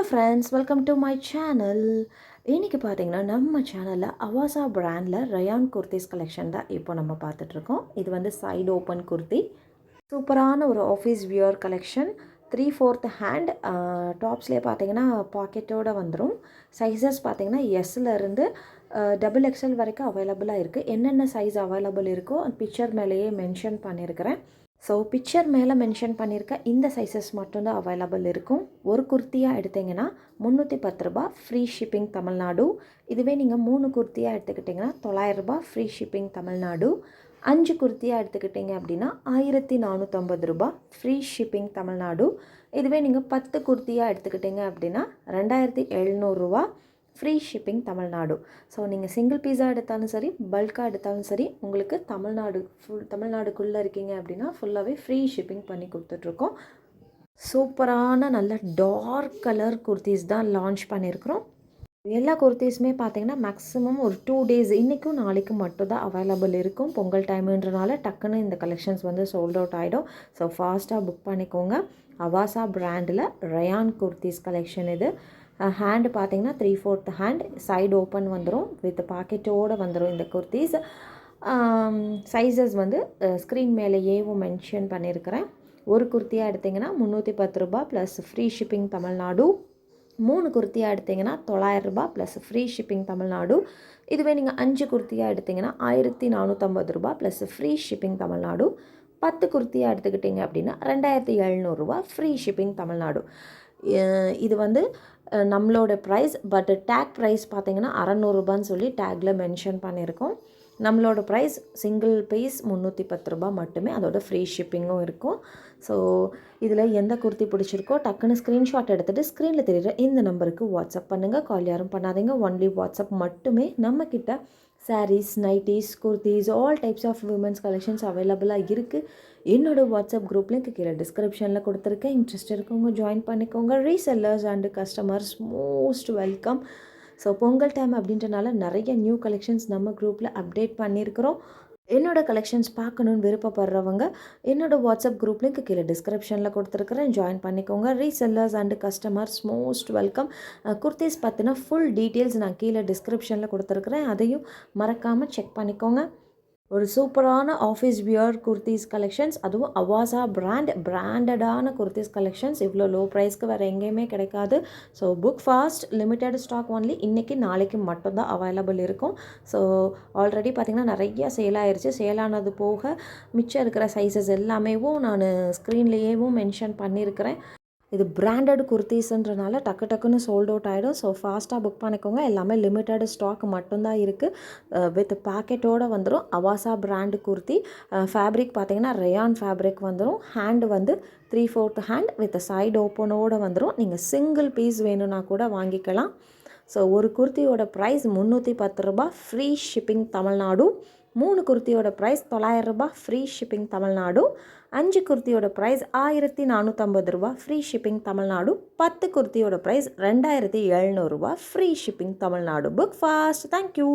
Friends, welcome to my channel. இன்றைக்கி பார்த்தீங்கன்னா நம்ம சேனலில் அவாசா பிராண்டில் ரயான் குர்த்திஸ் கலெக்ஷன் தான் இப்போ நம்ம பார்த்துட்ருக்கோம். இது வந்து சைடு ஓப்பன் குர்த்தி, சூப்பரான ஒரு ஆஃபீஸ் வியர் கலெக்ஷன். 3/4 ஹேண்ட் டாப்ஸ்லேயே பார்த்தீங்கன்னா பாக்கெட்டோடு வந்துடும். சைஸஸ் பார்த்தீங்கன்னா எஸ்லேருந்து XXL வரைக்கும் அவைலபிளாக இருக்குது. என்னென்ன சைஸ் அவைலபிள் இருக்கோ பிக்சர் மேலேயே மென்ஷன் பண்ணியிருக்கிறேன். ஸோ பிக்சர் மேலே மென்ஷன் பண்ணியிருக்க இந்த சைஸஸ் மட்டும்தான் அவைலபிள் இருக்கும். ஒரு குர்த்தியாக எடுத்திங்கன்னா 310 ரூபா ஃப்ரீ ஷிப்பிங் தமிழ்நாடு. இதுவே நீங்கள் 3 குர்த்தியாக எடுத்துக்கிட்டிங்கன்னா 900 ரூபா ஃப்ரீ ஷிப்பிங் தமிழ்நாடு. 5 குர்த்தியாக எடுத்துக்கிட்டிங்க அப்படின்னா 1450 ரூபா ஃப்ரீ ஷிப்பிங் தமிழ்நாடு. இதுவே நீங்கள் 10 குர்த்தியாக எடுத்துக்கிட்டிங்க அப்படின்னா 2700 ரூபா ஃப்ரீ ஷிப்பிங் தமிழ்நாடு. ஸோ நீங்கள் சிங்கிள் பீஸாக எடுத்தாலும் சரி, பல்காக எடுத்தாலும் சரி, உங்களுக்கு தமிழ்நாடுக்குள்ளே இருக்கீங்க அப்படின்னா ஃபுல்லாகவே ஃப்ரீ ஷிப்பிங் பண்ணி கொடுத்துட்ருக்கோம். சூப்பரான நல்ல டார்க் கலர் குர்த்திஸ் தான் லான்ச் பண்ணியிருக்கிறோம். எல்லா குர்த்திஸுமே பார்த்தீங்கன்னா மேக்ஸிமம் ஒரு 2 டேஸ், இன்றைக்கும் நாளைக்கும் மட்டும் தான் அவைலபிள் இருக்கும். பொங்கல் டைமுன்றனால டக்குன்னு இந்த கலெக்ஷன்ஸ் வந்து சோல்ட் அவுட் ஆகிடும். ஸோ ஃபாஸ்ட்டாக புக் பண்ணிக்கோங்க. அவாசா பிராண்டில் ரயான் குர்த்திஸ் கலெக்ஷன் இது. ஹேண்டு பார்த்தீங்கன்னா 3/4 ஹேண்ட், சைடு ஓப்பன் வந்துடும், வித் பாக்கெட்டோடு வந்துடும் இந்த குர்த்திஸ். சைஸஸ் வந்து ஸ்க்ரீன் மேலேயேவும் மென்ஷன் பண்ணியிருக்கிறேன். ஒரு குர்த்தியாக எடுத்திங்கன்னா 310 ரூபா ப்ளஸ் ஃப்ரீ ஷிப்பிங் தமிழ்நாடு. 3 குர்த்தியாக எடுத்திங்கன்னா 900 ரூபா ப்ளஸ் ஃப்ரீ ஷிப்பிங் தமிழ்நாடு. இதுவே நீங்கள் 5 குர்த்தியாக எடுத்திங்கன்னா 1450 ரூபா ப்ளஸ் ஃப்ரீ ஷிப்பிங் தமிழ்நாடு. 10 குர்த்தியாக எடுத்துக்கிட்டிங்க அப்படின்னா 2700 ரூபா ஃப்ரீ ஷிப்பிங் தமிழ்நாடு. இது வந்து நம்மளோட ப்ரைஸ், பட் டேக் ப்ரைஸ் பார்த்திங்கன்னா 600 ரூபான்னு சொல்லி டேக்கில் மென்ஷன் பண்ணியிருக்கோம். நம்மளோட ப்ரைஸ் சிங்கிள் பீஸ் 310 ரூபா மட்டுமே, அதோட ஃப்ரீ ஷிப்பிங்கும் இருக்கும். ஸோ இதில் எந்த குர்த்தி பிடிச்சிருக்கோ டக்குன்னு ஸ்க்ரீன்ஷாட் எடுத்துகிட்டு ஸ்க்ரீனில் தெரியுற இந்த நம்பருக்கு வாட்ஸ்அப் பண்ணுங்கள். கால் யாரும் பண்ணாதீங்க, ஒன்லி வாட்ஸ்அப் மட்டுமே. நம்மக்கிட்ட sarees, nighties, kurtis, all types of womens collections அவைலபிளாக இருக்குது. என்னோடய வாட்ஸ்அப் குரூப் லிங்க் கீழே டிஸ்கிரிப்ஷனில் கொடுத்துருக்கேன். இன்ட்ரெஸ்ட் இருக்கவங்க ஜாயின் பண்ணிக்கோங்க. Resellers and customers most welcome. So Pongal time அப்படின்றனால நிறைய நியூ கலெக்ஷன்ஸ் நம்ம குரூப்பில் அப்டேட் பண்ணியிருக்கிறோம். என்னோடய கலெக்ஷன்ஸ் பார்க்கணுன்னு விருப்பப்படுறவங்க என்னோடய வாட்ஸ்அப் குரூப் லிங்க் கீழே டிஸ்கிரிப்ஷனில் கொடுத்துருக்குறேன், ஜாயின் பண்ணிக்கோங்க. Resellers and customers most welcome. Kurtis பற்றின ஃபுல் டீட்டெயில்ஸ் நான் கீழே டிஸ்கிரிப்ஷனில் கொடுத்துருக்குறேன், அதையும் மறக்காமல் செக் பண்ணிக்கோங்க. ஒரு சூப்பரான ஆஃபீஸ் வியர் குர்த்திஸ் கலெக்ஷன்ஸ், அதுவும் அவாசா பிராண்டடான குர்த்திஸ் கலெக்ஷன்ஸ் இவ்வளோ லோ ப்ரைஸ்க்கு வேறு எங்கேயுமே கிடைக்காது. So book fast, limited stock only. இன்றைக்கி நாளைக்கு மட்டும்தான் அவைலபிள் இருக்கும். ஸோ ஆல்ரெடி பார்த்திங்கன்னா நிறைய சேல் ஆயிடுச்சு. சேலானது போக மிச்சம் இருக்கிற சைஸஸ் எல்லாமேவும் நான் ஸ்க்ரீன்லேயேவும் மென்ஷன் பண்ணியிருக்கிறேன். இது பிராண்டட் குர்த்திஸ்ன்றனால டக்குன்னு சோல்ட் அவுட் ஆகிடும். ஸோ ஃபாஸ்ட்டாக புக் பண்ணிக்கோங்க. எல்லாமே லிமிட்டட் ஸ்டாக் மட்டும்தான் இருக்குது. வித் பேக்கெட்டோடு வந்துடும். அவாசா பிராண்டு குர்த்தி. ஃபேப்ரிக் பார்த்திங்கன்னா ரயான் ஃபேப்ரிக் வந்துடும். ஹேண்டு வந்து 3/4 ஹேண்ட் வித் சைடு ஓப்பனோடு வந்துடும். நீங்கள் சிங்கிள் பீஸ் வேணும்னா கூட வாங்கிக்கலாம். ஸோ ஒரு குர்த்தியோட ப்ரைஸ் 310 ரூபா ஃப்ரீ ஷிப்பிங் தமிழ்நாடு. 3 குர்த்தியோட ப்ரைஸ் 900 ரூபா ஃப்ரீ ஷிப்பிங் தமிழ்நாடு. 5 குர்த்தியோட ப்ரைஸ் 1450 ரூபா ஃப்ரீ ஷிப்பிங் தமிழ்நாடு. 10 குர்த்தியோட ப்ரைஸ் 2700 ரூபா free shipping Tamil Nadu. Book fast. Thank you.